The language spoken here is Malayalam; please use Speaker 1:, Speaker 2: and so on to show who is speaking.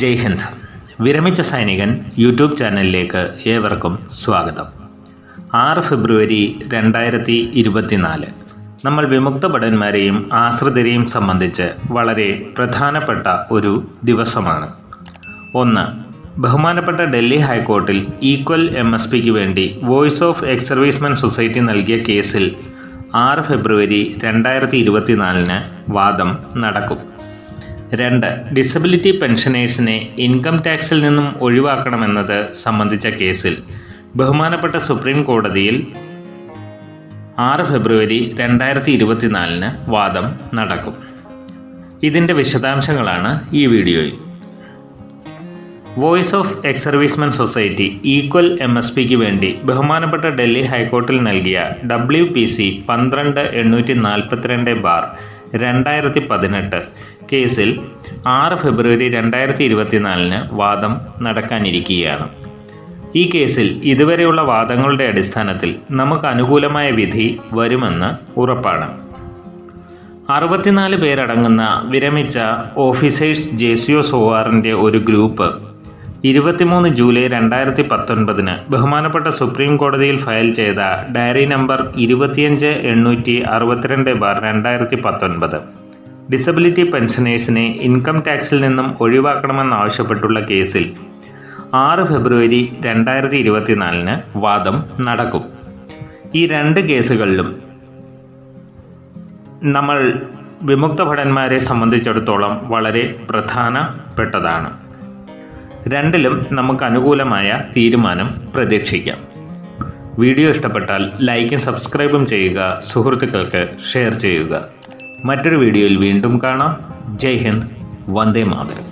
Speaker 1: ജയ് ഹിന്ദ്. വിരമിച്ച സൈനികൻ യൂട്യൂബ് ചാനലിലേക്ക് ഏവർക്കും സ്വാഗതം. 6 ഫെബ്രുവരി 2024 നമ്മൾ വിമുക്ത ഭടന്മാരെയും ആശ്രിതരെയും സംബന്ധിച്ച് വളരെ പ്രധാനപ്പെട്ട ഒരു ദിവസമാണ്. 1. ബഹുമാനപ്പെട്ട ഡൽഹി ഹൈക്കോർട്ടിൽ ഈക്വൽ MSPക്ക് വേണ്ടി voice of ex servicemen society നൽകിയ കേസിൽ 6 ഫെബ്രുവരി 2024 വാദം നടക്കും. 2. ഡിസബിലിറ്റി പെൻഷനേഴ്സിനെ ഇൻകം ടാക്സിൽ നിന്നും ഒഴിവാക്കണമെന്നത് സംബന്ധിച്ച കേസിൽ ബഹുമാനപ്പെട്ട സുപ്രീം കോടതിയിൽ 6 ഫെബ്രുവരി 2024 വാദം നടക്കും. ഇതിൻ്റെ വിശദാംശങ്ങളാണ് ഈ വീഡിയോയിൽ. Voice of ex servicemen society equal MSPക്ക് വേണ്ടി ബഹുമാനപ്പെട്ട ഡൽഹി ഹൈക്കോർട്ടിൽ നൽകിയ WPC 12842/2018 കേസിൽ 6 ഫെബ്രുവരി 2024 വാദം നടക്കാനിരിക്കുകയാണ്. ഈ കേസിൽ ഇതുവരെയുള്ള വാദങ്ങളുടെ അടിസ്ഥാനത്തിൽ നമുക്ക് അനുകൂലമായ വിധി വരുമെന്ന് ഉറപ്പാണ്. 64 പേരടങ്ങുന്ന വിരമിച്ച ഓഫീസേഴ്സ് JCOSORന്റെ ഒരു ഗ്രൂപ്പ് 23 ജൂലൈ 2019 ബഹുമാനപ്പെട്ട സുപ്രീം കോടതിയിൽ ഫയൽ ചെയ്ത ഡയറി നമ്പർ 25862/2019 ഡിസബിലിറ്റി പെൻഷനേഴ്സിനെ ഇൻകം ടാക്സിൽ നിന്നും ഒഴിവാക്കണമെന്നാവശ്യപ്പെട്ടുള്ള കേസിൽ 6 ഫെബ്രുവരി 2024 വാദം നടക്കും. ഈ രണ്ട് കേസുകളിലും നമ്മൾ വിമുക്ത ഭടന്മാരെ സംബന്ധിച്ചിടത്തോളം വളരെ പ്രധാനപ്പെട്ടതാണ്. രണ്ടിലും നമുക്ക് അനുകൂലമായ തീരുമാനം പ്രതീക്ഷിക്കാം. വീഡിയോ ഇഷ്ടപ്പെട്ടാൽ ലൈക്കും സബ്സ്ക്രൈബും ചെയ്യുക, സുഹൃത്തുക്കൾക്ക് ഷെയർ ചെയ്യുക. മറ്റൊരു വീഡിയോയിൽ വീണ്ടും കാണാം. ജയ് ഹിന്ദ്, വന്ദേ മാതരം.